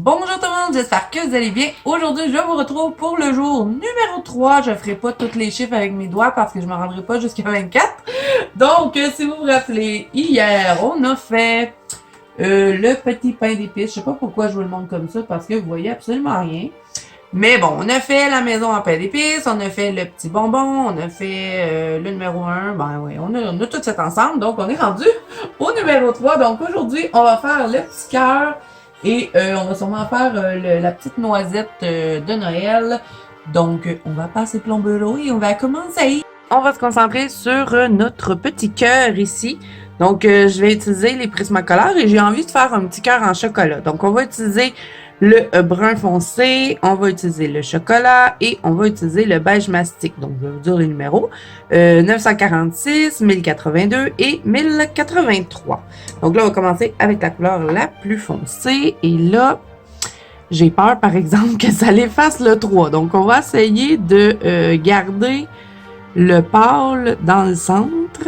Bonjour tout le monde, j'espère que vous allez bien. Aujourd'hui, je vous retrouve pour le jour numéro 3. Je ferai pas tous les chiffres avec mes doigts parce que je me rendrai pas jusqu'à 24. Donc, si vous vous rappelez, hier, on a fait le petit pain d'épices. Je sais pas pourquoi je vous le montre comme ça parce que vous voyez absolument rien. Mais bon, on a fait la maison en pain d'épices, on a fait le petit bonbon, on a fait le numéro 1. Ben oui, on a tout fait ensemble. Donc, on est rendu au numéro 3. Donc, aujourd'hui, on va faire le petit cœur. Et on va sûrement faire la petite noisette de Noël. Donc, on va passer plombeau et on va commencer. On va se concentrer sur notre petit cœur ici. Donc, je vais utiliser les Prismacolor et j'ai envie de faire un petit cœur en chocolat. Donc, on va utiliser le brun foncé, on va utiliser le chocolat et on va utiliser le beige mastic. Donc, je vais vous dire les numéros. 946, 1082 et 1083. Donc là, on va commencer avec la couleur la plus foncée. Et là, j'ai peur, par exemple, que ça l'efface le 3. Donc, on va essayer de garder le pâle dans le centre.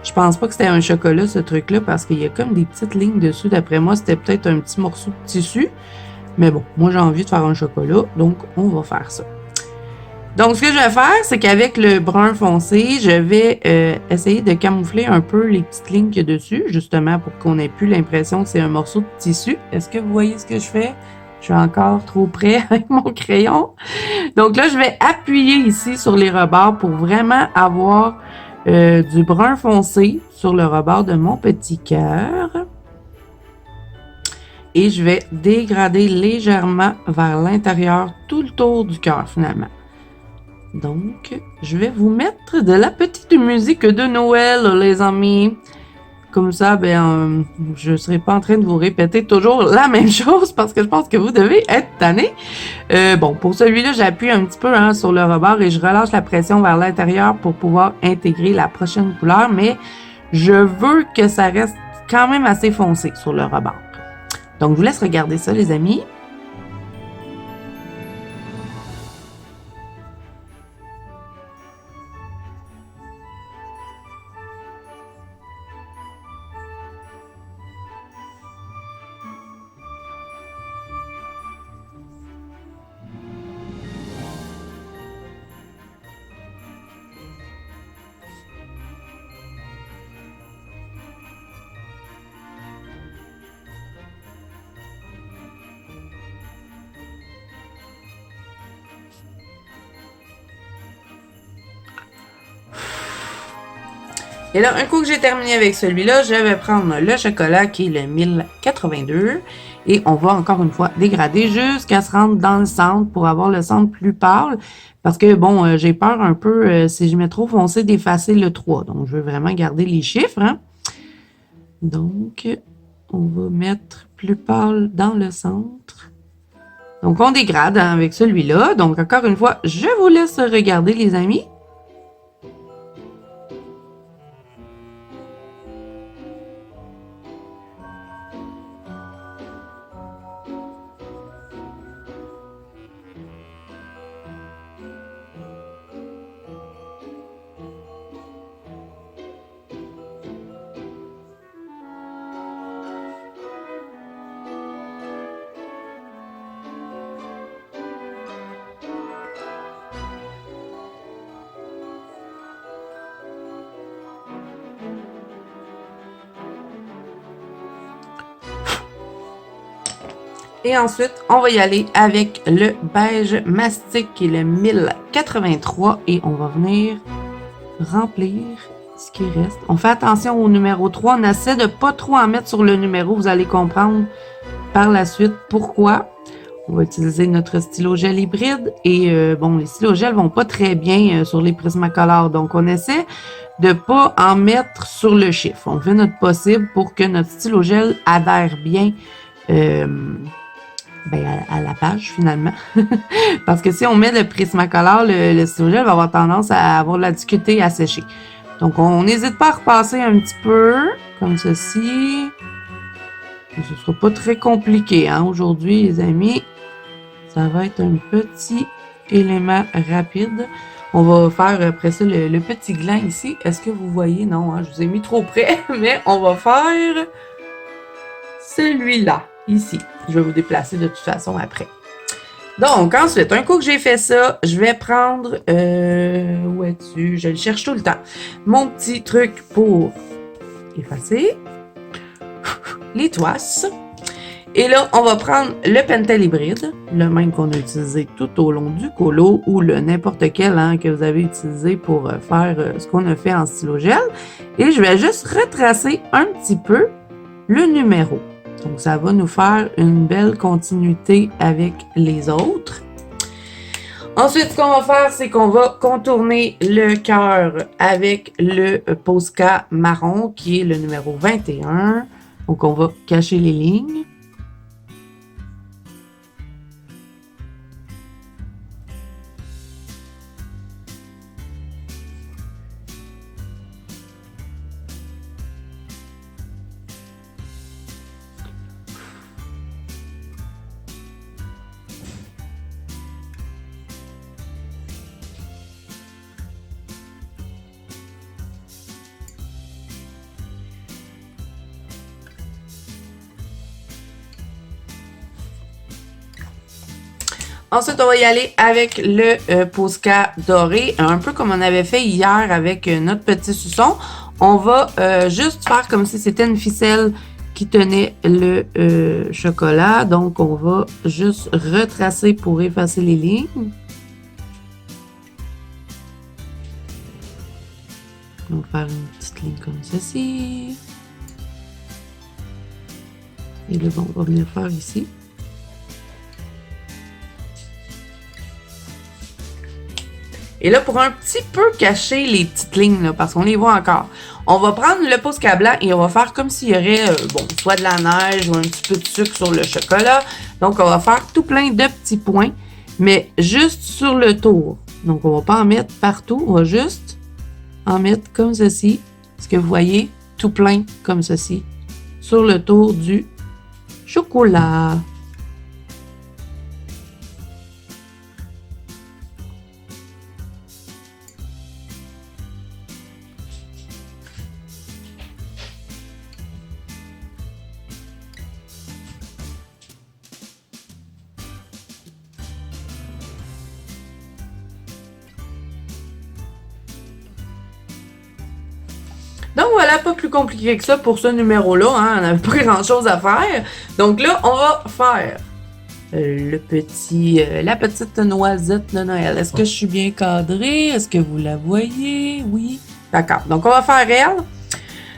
Je pense pas que c'était un chocolat, ce truc-là, parce qu'il y a comme des petites lignes dessus. D'après moi, c'était peut-être un petit morceau de tissu. Mais bon, moi, j'ai envie de faire un chocolat, donc on va faire ça. Donc, ce que je vais faire, c'est qu'avec le brun foncé, je vais essayer de camoufler un peu les petites lignes qu'il y a dessus, justement pour qu'on ait plus l'impression que c'est un morceau de tissu. Est-ce que vous voyez ce que je fais? Je suis encore trop près avec mon crayon. Donc là, je vais appuyer ici sur les rebords pour vraiment avoir du brun foncé sur le rebord de mon petit cœur. Et je vais dégrader légèrement vers l'intérieur tout le tour du cœur finalement. Donc, je vais vous mettre de la petite musique de Noël, les amis. Comme ça, je ne serai pas en train de vous répéter toujours la même chose parce que je pense que vous devez être tannés. Bon, pour celui-là, j'appuie un petit peu sur le rebord et je relâche la pression vers l'intérieur pour pouvoir intégrer la prochaine couleur, mais je veux que ça reste quand même assez foncé sur le rebord. Donc, je vous laisse regarder ça, les amis. Et là, un coup que j'ai terminé avec celui-là, je vais prendre le chocolat qui est le 1082 et on va encore une fois dégrader jusqu'à se rendre dans le centre pour avoir le centre plus pâle parce que bon, j'ai peur un peu si je mets trop foncé d'effacer le 3. Donc, je veux vraiment garder les chiffres. Hein? Donc, on va mettre plus pâle dans le centre. Donc, on dégrade avec celui-là. Donc, encore une fois, je vous laisse regarder les amis. Et ensuite, on va y aller avec le beige mastic qui est le 1083 et on va venir remplir ce qui reste. On fait attention au numéro 3. On essaie de pas trop en mettre sur le numéro. Vous allez comprendre par la suite pourquoi. On va utiliser notre stylo gel hybride et bon, les stylos gel vont pas très bien sur les Prismacolor. Donc, on essaie de pas en mettre sur le chiffre. On fait notre possible pour que notre stylo gel adhère bien à la page finalement. Parce que si on met le Prismacolor, le stylo gel va avoir tendance à avoir de la difficulté à sécher. Donc, on n'hésite pas à repasser un petit peu, comme ceci. Ce ne sera pas très compliqué hein, aujourd'hui, les amis. Ça va être un petit élément rapide. On va faire après ça le petit gland ici. Est-ce que vous voyez? Non, hein, je vous ai mis trop près, mais on va faire celui-là. ici. Je vais vous déplacer de toute façon après. Donc, ensuite, un coup que j'ai fait ça, je vais prendre... où es-tu? Je le cherche tout le temps. Mon petit truc pour effacer les toises. Et là, on va prendre le Pentel hybride, le même qu'on a utilisé tout au long du colo ou le n'importe quel que vous avez utilisé pour faire ce qu'on a fait en stylo gel. Et je vais juste retracer un petit peu le numéro. Donc, ça va nous faire une belle continuité avec les autres. Ensuite, ce qu'on va faire, c'est qu'on va contourner le cœur avec le Posca marron, qui est le numéro 21. Donc, on va cacher les lignes. Ensuite, on va y aller avec le Posca doré, un peu comme on avait fait hier avec notre petit suçon. On va juste faire comme si c'était une ficelle qui tenait le chocolat. Donc, on va juste retracer pour effacer les lignes. On va faire une petite ligne comme ceci. Et là, bon, on va venir faire ici. Et là, pour un petit peu cacher les petites lignes, là, parce qu'on les voit encore, on va prendre le Posca blanc et on va faire comme s'il y aurait, soit de la neige ou un petit peu de sucre sur le chocolat. Donc, on va faire tout plein de petits points, mais juste sur le tour. Donc, on va pas en mettre partout, on va juste en mettre comme ceci. Ce que vous voyez, tout plein comme ceci, sur le tour du chocolat. Donc voilà, pas plus compliqué que ça pour ce numéro-là, on n'avait pas grand-chose à faire. Donc là, on va faire la petite noisette de Noël. Est-ce que je suis bien cadrée? Est-ce que vous la voyez? Oui. D'accord. Donc on va faire elle.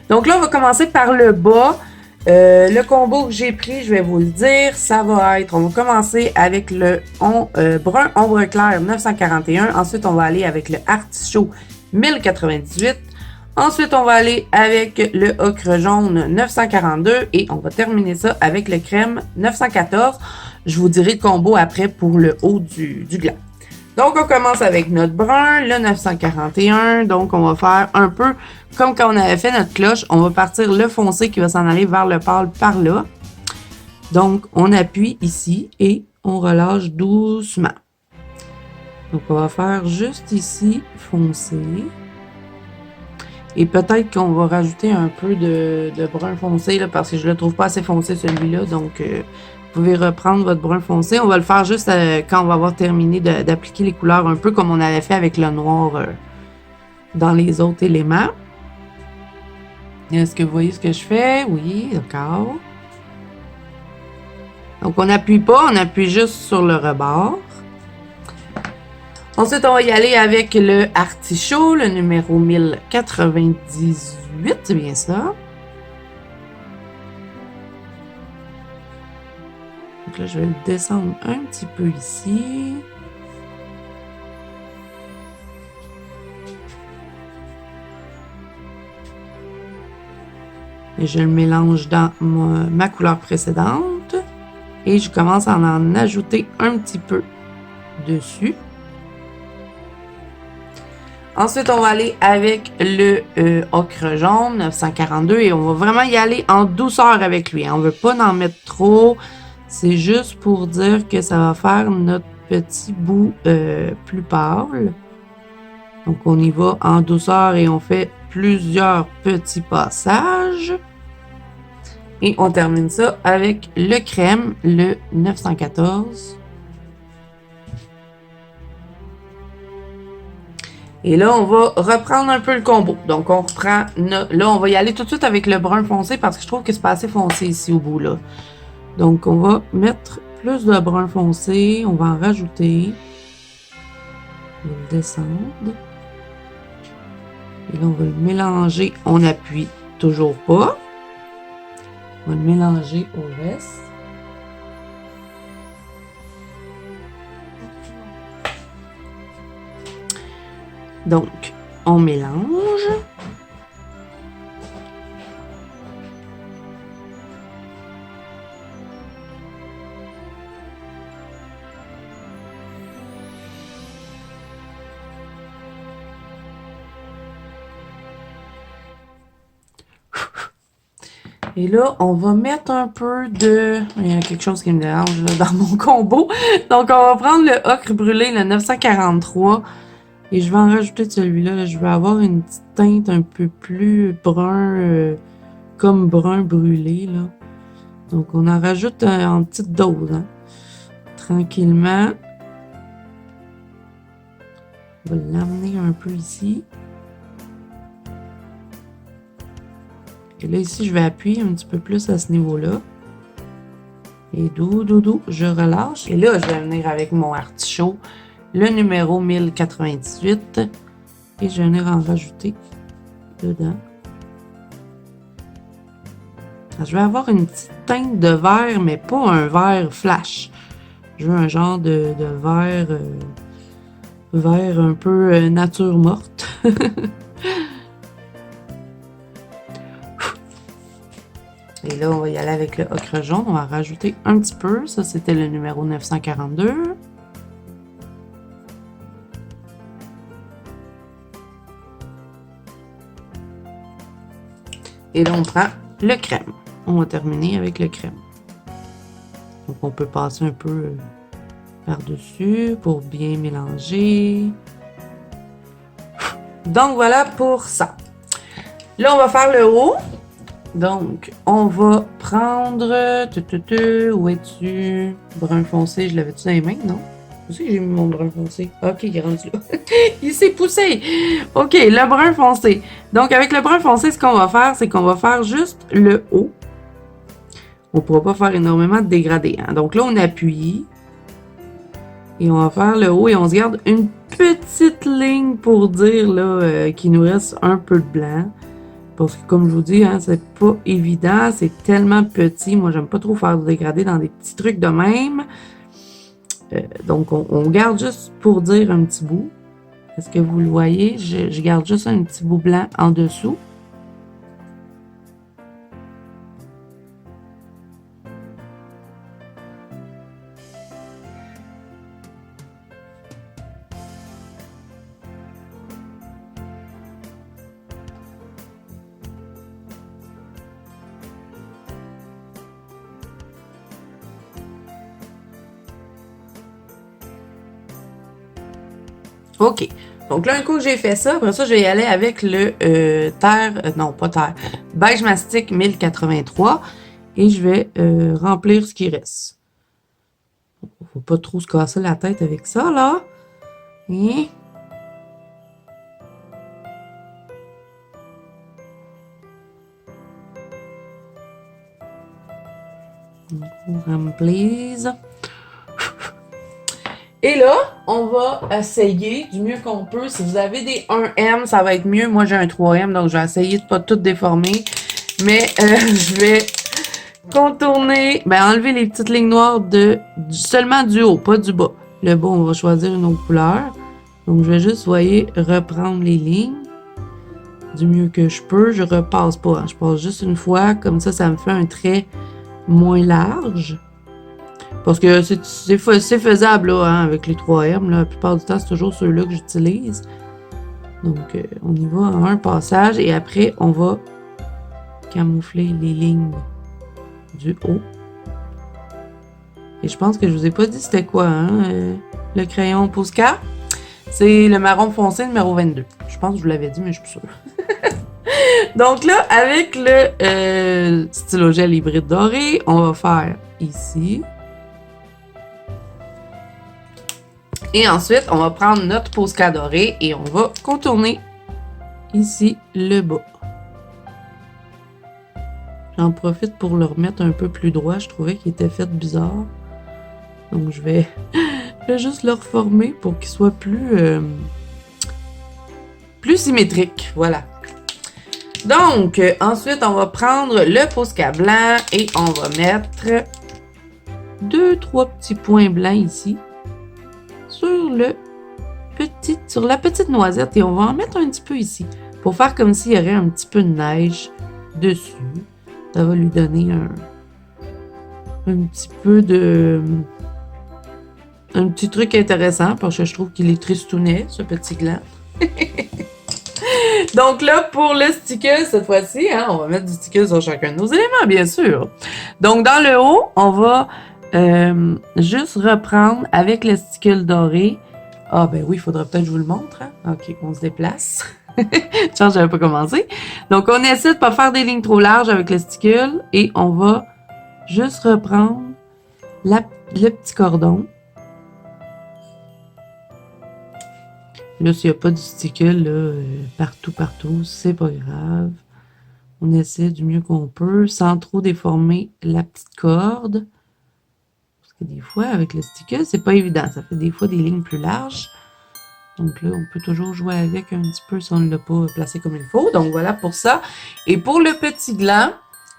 Donc là, on va commencer par le bas. Le combo que j'ai pris, je vais vous le dire, ça va être, on va commencer avec le brun ombre clair 941. Ensuite, on va aller avec le artichaut 1098. Ensuite, on va aller avec le ocre jaune 942 et on va terminer ça avec le crème 914. Je vous dirai le combo après pour le haut du gland. Donc, on commence avec notre brun, le 941. Donc, on va faire un peu comme quand on avait fait notre cloche. On va partir le foncé qui va s'en aller vers le pâle par là. Donc, on appuie ici et on relâche doucement. Donc, on va faire juste ici, foncé. Et peut-être qu'on va rajouter un peu de brun foncé là, parce que je ne le trouve pas assez foncé celui-là. Donc, vous pouvez reprendre votre brun foncé. On va le faire juste quand on va avoir terminé d'appliquer les couleurs, un peu comme on avait fait avec le noir dans les autres éléments. Est-ce que vous voyez ce que je fais? Oui, d'accord. Donc, on n'appuie pas, on appuie juste sur le rebord. Ensuite, on va y aller avec le artichaut, le numéro 1098, c'est bien ça. Donc là, je vais le descendre un petit peu ici. Et je le mélange dans ma couleur précédente. Et je commence à en ajouter un petit peu dessus. Ensuite, on va aller avec le ocre jaune 942 et on va vraiment y aller en douceur avec lui. On ne veut pas en mettre trop. C'est juste pour dire que ça va faire notre petit bout plus pâle. Donc, on y va en douceur et on fait plusieurs petits passages. Et on termine ça avec le crème, le 914. Et là, on va reprendre un peu le combo. Donc, on reprend... Là, on va y aller tout de suite avec le brun foncé parce que je trouve que c'est pas assez foncé ici au bout, là. Donc, on va mettre plus de brun foncé. On va en rajouter. On va le descendre. Et là, on va le mélanger. On n'appuie toujours pas. On va le mélanger au reste. Donc, on mélange. Et là, on va mettre un peu de... Il y a quelque chose qui me dérange là, dans mon combo. Donc, on va prendre le ocre brûlé, le 943. Et je vais en rajouter de celui-là. Je vais avoir une petite teinte un peu plus brun, comme brun brûlé, là. Donc, on en rajoute en petite dose, hein. Tranquillement. On va l'amener un peu ici. Et là, ici, je vais appuyer un petit peu plus à ce niveau-là. Et doux, je relâche. Et là, je vais venir avec mon artichaut, le numéro 1098. Et je vais venir en rajouter dedans. Alors, je vais avoir une petite teinte de vert, mais pas un vert flash. Je veux un genre de vert, vert un peu nature morte. Et là, on va y aller avec le ocre jaune. On va rajouter un petit peu. Ça, c'était le numéro 942. Et là, on prend le crème. On va terminer avec le crème. Donc, on peut passer un peu par-dessus pour bien mélanger. Donc, voilà pour ça. Là, on va faire le haut. Donc, on va prendre... Où es-tu? Brun foncé, je l'avais-tu dans les mains, non? Où c'est que j'ai mis mon brun foncé? Ok, il est rendu là. Il s'est poussé! Ok, le brun foncé. Donc, avec le brun foncé, ce qu'on va faire, c'est qu'on va faire juste le haut. On ne pourra pas faire énormément de dégradé, hein? Donc là, on appuie. Et on va faire le haut et on se garde une petite ligne pour dire là qu'il nous reste un peu de blanc. Parce que comme je vous dis, hein, c'est pas évident, c'est tellement petit. Moi, j'aime pas trop faire du dégradé dans des petits trucs de même. Donc, on garde juste pour dire un petit bout. Est-ce que vous le voyez? Je garde juste un petit bout blanc en dessous. OK. Donc là, un coup que j'ai fait ça, après ça, je vais y aller avec le beige mastic 1083 et je vais remplir ce qui reste. Faut pas trop se casser la tête avec ça, là. Et... on remplit. Et là, on va essayer du mieux qu'on peut. Si vous avez des 1M, ça va être mieux. Moi, j'ai un 3M, donc je vais essayer de pas tout déformer. Mais je vais contourner, enlever les petites lignes noires seulement du haut, pas du bas. Le bas, on va choisir une autre couleur. Donc, je vais juste, vous voyez, reprendre les lignes du mieux que je peux. Je repasse pas, hein. Je passe juste une fois. Comme ça me fait un trait moins large. Parce que c'est faisable là, hein, avec les 3M. Là. La plupart du temps, c'est toujours ceux-là que j'utilise. Donc, on y va en un passage. Et après, on va camoufler les lignes du haut. Et je pense que je vous ai pas dit c'était quoi, hein, le crayon Posca. C'est le marron foncé numéro 22. Je pense que je vous l'avais dit, mais je suis sûre. Donc là, avec le stylo gel hybride doré, on va faire ici. Et ensuite, on va prendre notre Posca doré et on va contourner ici le bas. J'en profite pour le remettre un peu plus droit. Je trouvais qu'il était fait bizarre. Donc je vais juste le reformer pour qu'il soit plus symétrique. Voilà. Donc, ensuite, on va prendre le Posca blanc et on va mettre 2-3 petits points blancs ici sur la petite noisette et on va en mettre un petit peu ici pour faire comme s'il y aurait un petit peu de neige dessus. Ça va lui donner un petit peu de... un petit truc intéressant parce que je trouve qu'il est tristounet, ce petit gland. Donc là, pour le sticker, cette fois-ci, hein, on va mettre du sticker sur chacun de nos éléments, bien sûr. Donc, dans le haut, on va juste reprendre avec le sticker doré. Ah, ben oui, il faudrait peut-être que je vous le montre. Hein? OK, on se déplace. Tiens, j'avais pas commencé. Donc, on essaie de pas faire des lignes trop larges avec le sticker et on va juste reprendre le petit cordon. Là, s'il n'y a pas du sticker là, partout, c'est pas grave. On essaie du mieux qu'on peut, sans trop déformer la petite corde. Parce que des fois, avec le sticker, c'est pas évident. Ça fait des fois des lignes plus larges. Donc là, on peut toujours jouer avec un petit peu si on ne l'a pas placé comme il faut. Donc voilà pour ça. Et pour le petit gland,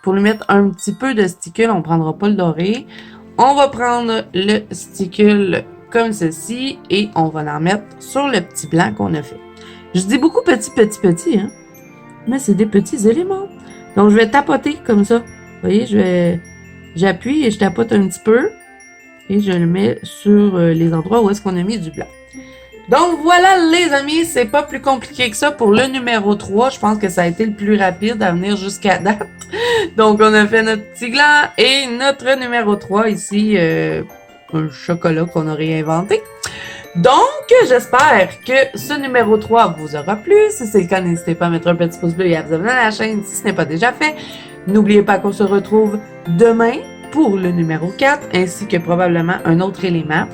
pour lui mettre un petit peu de sticker, on ne prendra pas le doré. On va prendre le sticker comme ceci et on va en mettre sur le petit blanc qu'on a fait. Je dis beaucoup petit, hein, mais c'est des petits éléments. Donc je vais tapoter comme ça. Vous voyez, j'appuie et je tapote un petit peu et je le mets sur les endroits où est-ce qu'on a mis du blanc. Donc voilà les amis, c'est pas plus compliqué que ça pour le numéro 3. Je pense que ça a été le plus rapide à venir jusqu'à date. Donc on a fait notre petit gland et notre numéro 3 ici, un chocolat qu'on a réinventé. Donc j'espère que ce numéro 3 vous aura plu. Si c'est le cas, n'hésitez pas à mettre un petit pouce bleu et à vous abonner à la chaîne si ce n'est pas déjà fait. N'oubliez pas qu'on se retrouve demain pour le numéro 4 ainsi que probablement un autre élément.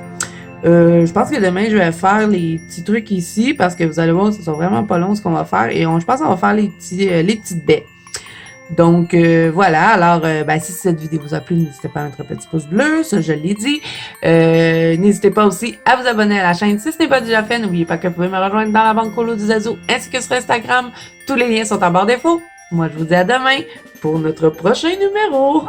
Je pense que demain, je vais faire les petits trucs ici parce que vous allez voir, ce sont vraiment pas longs ce qu'on va faire. Et je pense qu'on va faire les petites baies. Donc, voilà. Alors, si cette vidéo vous a plu, n'hésitez pas à mettre un petit pouce bleu. Ça, je l'ai dit. N'hésitez pas aussi à vous abonner à la chaîne si ce n'est pas déjà fait. N'oubliez pas que vous pouvez me rejoindre dans la banque Colo du Zazo ainsi que sur Instagram. Tous les liens sont en barre d'infos. Moi, je vous dis à demain pour notre prochain numéro.